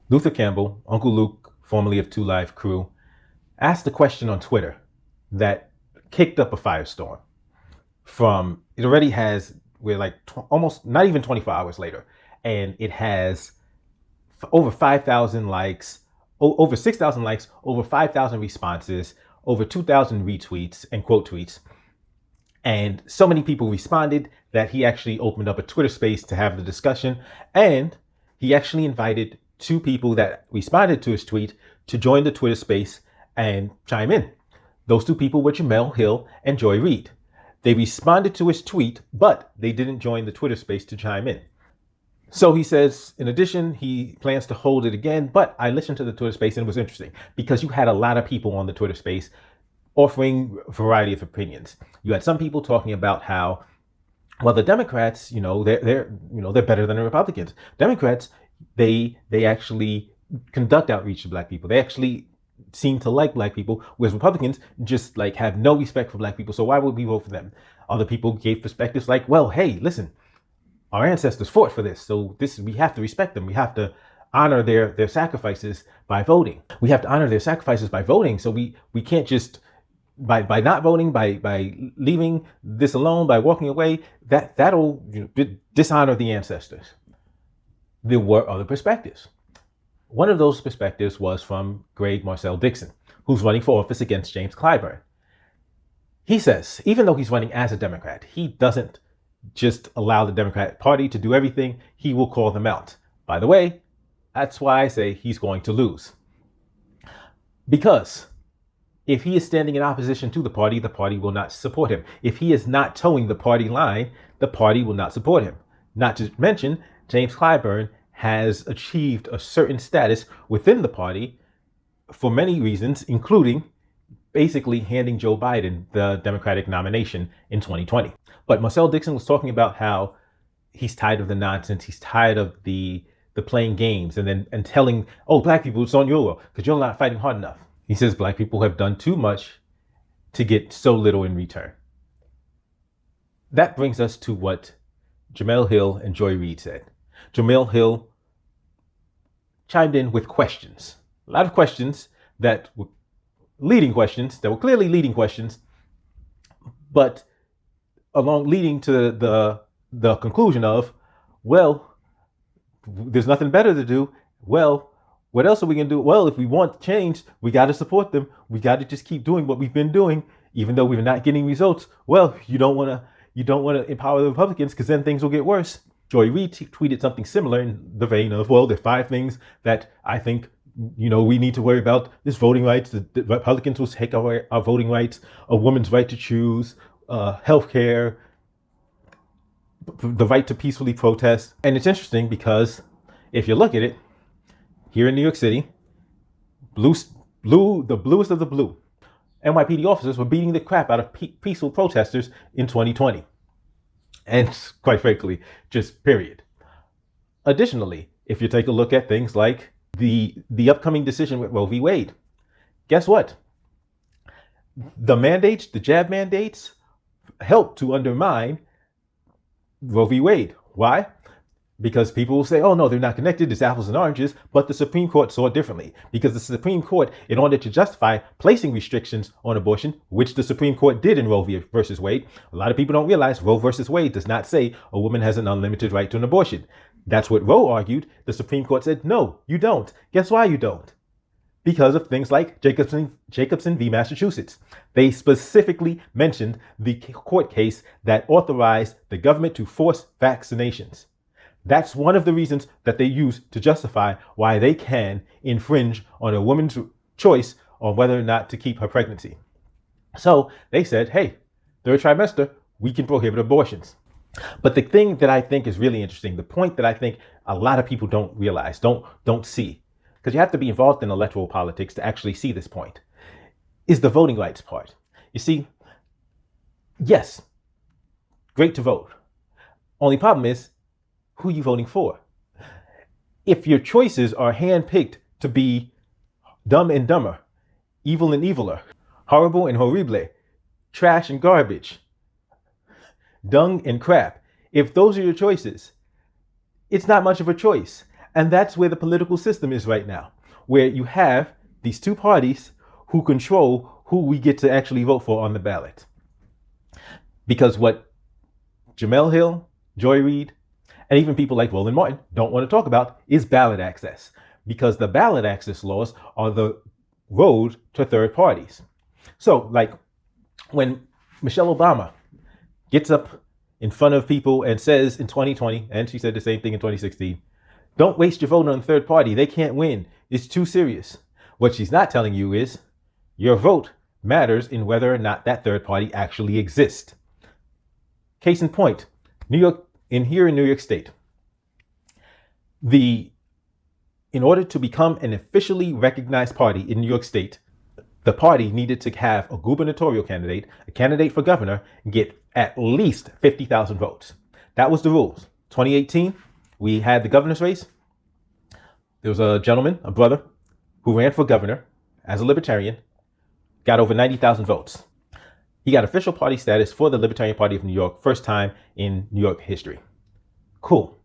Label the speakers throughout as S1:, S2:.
S1: Luther Campbell, Uncle Luke, formerly of Two Live Crew, asked a question on Twitter that kicked up a firestorm. It already has, we're like almost not even 24 hours later, and it has over 5,000 likes, over 6,000 likes, over 5,000 responses, over 2,000 retweets and quote tweets. And so many people responded that he actually opened up a Twitter space to have the discussion. And he actually invited two people that responded to his tweet to join the Twitter space and chime in. Those two people were Jemele Hill and Joy Reid. They responded to his tweet, but they didn't join the Twitter space to chime in. So he says, in addition, he plans to hold it again, but I listened to the Twitter space and it was interesting because you had a lot of people on the Twitter space offering a variety of opinions. You had some people talking about how, well, the Democrats, they're better than the Republicans. Democrats, they actually conduct outreach to Black people. They actually seem to like Black people, whereas Republicans just like have no respect for Black people. So why would we vote for them? Other people gave perspectives like, well, hey, listen, our ancestors fought for this, so we have to respect them. We have to honor their sacrifices by voting. We have to honor their sacrifices by voting. So we can't just by not voting, by leaving this alone, by walking away, that'll dishonor the ancestors. There were other perspectives. One of those perspectives was from Greg Marcel Dixon, who's running for office against James Clyburn. He says, even though he's running as a Democrat, he doesn't just allow the Democratic Party to do everything. He will call them out. By the way, that's why I say he's going to lose. Because if he is standing in opposition to the party will not support him. If he is not towing the party line, the party will not support him. Not to mention, James Clyburn has achieved a certain status within the party for many reasons, including basically handing Joe Biden the Democratic nomination in 2020. But Marcel Dixon was talking about how he's tired of the nonsense. He's tired of the playing games and telling, oh, Black people, it's on your because you're not fighting hard enough. He says Black people have done too much to get so little in return. That brings us to what Jemele Hill and Joy Reid said. Jemele Hill chimed in with questions, a lot of questions that were clearly leading questions, but leading to the conclusion of, well, there's nothing better to do. Well, what else are we going to do? Well, if we want change, we got to support them. We got to just keep doing what we've been doing, even though we're not getting results. Well, you don't want to empower the Republicans because then things will get worse. Joy Reid tweeted something similar in the vein of, well, there are 5 things that I think we need to worry about. This voting rights. The Republicans will take away our voting rights, a woman's right to choose, healthcare, the right to peacefully protest. And it's interesting because if you look at it, here in New York City, the bluest of the blue, NYPD officers were beating the crap out of peaceful protesters in 2020. And quite frankly, just period. Additionally, if you take a look at things like the upcoming decision with Roe v. Wade, guess what? The jab mandates help to undermine Roe v. Wade. Why? Because people will say, oh, no, they're not connected. It's apples and oranges. But the Supreme Court saw it differently. Because the Supreme Court, in order to justify placing restrictions on abortion, which the Supreme Court did in Roe versus Wade, a lot of people don't realize Roe versus Wade does not say a woman has an unlimited right to an abortion. That's what Roe argued. The Supreme Court said, no, you don't. Guess why you don't? Because of things like Jacobson v. Massachusetts. They specifically mentioned the court case that authorized the government to force vaccinations. That's one of the reasons that they use to justify why they can infringe on a woman's choice on whether or not to keep her pregnancy. So they said, hey, third trimester, we can prohibit abortions. But the thing that I think is really interesting, the point that I think a lot of people don't realize, don't see, because you have to be involved in electoral politics to actually see this point, is the voting rights part. You see, yes, great to vote. Only problem is, who are you voting for? If your choices are handpicked to be dumb and dumber, evil and eviler, horrible and horrible, trash and garbage, dung and crap, if those are your choices, it's not much of a choice. And that's where the political system is right now, where you have these two parties who control who we get to actually vote for on the ballot. Because what Jamel Hill, Joy Reid, and even people like Roland Martin don't want to talk about is ballot access, because the ballot access laws are the road to third parties. So, like when Michelle Obama gets up in front of people and says in 2020, and she said the same thing in 2016, don't waste your vote on a third party. They can't win. It's too serious. What she's not telling you is your vote matters in whether or not that third party actually exists. Case in point, here in New York State, in order to become an officially recognized party in New York State, the party needed to have a gubernatorial candidate, a candidate for governor, get at least 50,000 votes. That was the rules. 2018, we had the governor's race. There was a gentleman, a brother, who ran for governor as a libertarian, got over 90,000 votes. He got official party status for the Libertarian Party of New York, first time in New York history. Cool.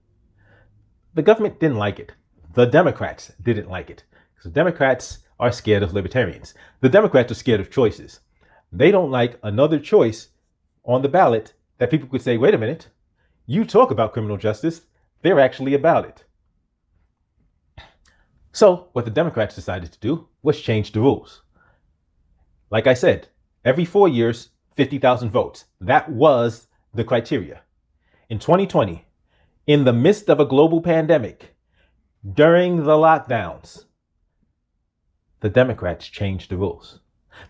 S1: The government didn't like it. The Democrats didn't like it. Because the Democrats are scared of libertarians. The Democrats are scared of choices. They don't like another choice on the ballot that people could say, wait a minute, you talk about criminal justice, they're actually about it. So what the Democrats decided to do was change the rules. Like I said, every 4 years, 50,000 votes. That was the criteria. In 2020, in the midst of a global pandemic, during the lockdowns, the Democrats changed the rules.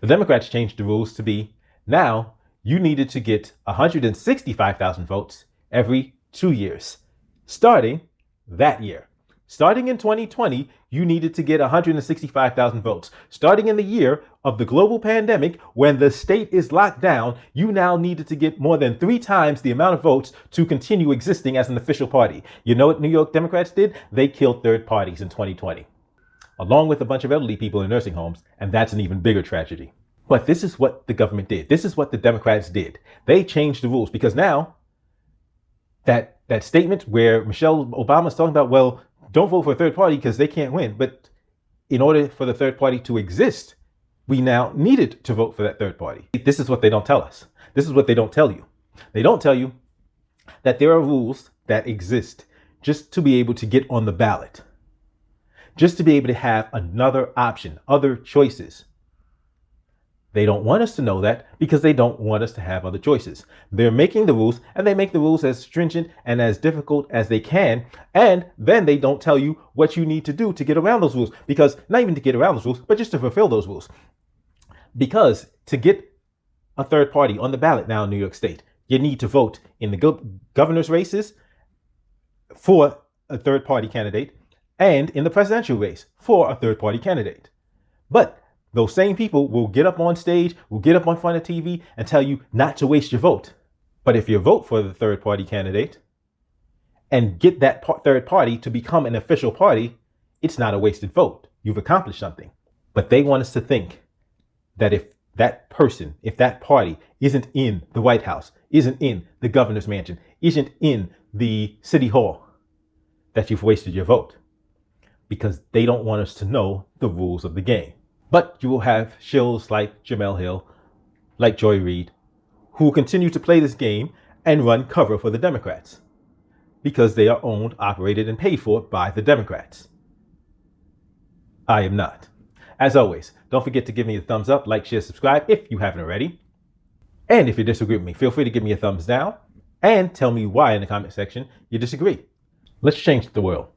S1: The Democrats changed the rules to be, now you needed to get 165,000 votes every 2 years, starting that year. Starting in 2020, you needed to get 165,000 votes. Starting in the year of the global pandemic, when the state is locked down, you now needed to get more than 3 times the amount of votes to continue existing as an official party. You know what New York Democrats did? They killed third parties in 2020, along with a bunch of elderly people in nursing homes, and that's an even bigger tragedy. But this is what the government did. This is what the Democrats did. They changed the rules, because now that statement where Michelle Obama is talking about, well, don't vote for a third party because they can't win. But in order for the third party to exist, we now needed to vote for that third party. This is what they don't tell us. This is what they don't tell you. They don't tell you that there are rules that exist just to be able to get on the ballot, just to be able to have another option, other choices. They don't want us to know that because they don't want us to have other choices. They're making the rules, and they make the rules as stringent and as difficult as they can. And then they don't tell you what you need to do to get around those rules, because not even to get around those rules, but just to fulfill those rules. Because to get a third party on the ballot now in New York State, you need to vote in the governor's races for a third party candidate and in the presidential race for a third party candidate. But those same people will get up on stage, will get up on front of TV and tell you not to waste your vote. But if you vote for the third party candidate and get that third party to become an official party, it's not a wasted vote. You've accomplished something. But they want us to think that if that person, if that party isn't in the White House, isn't in the governor's mansion, isn't in the city hall, that you've wasted your vote, because they don't want us to know the rules of the game. But you will have shills like Jamel Hill, like Joy Reid, who will continue to play this game and run cover for the Democrats, because they are owned, operated, and paid for by the Democrats. I am not. As always, don't forget to give me a thumbs up, like, share, subscribe if you haven't already. And if you disagree with me, feel free to give me a thumbs down and tell me why in the comment section you disagree. Let's change the world.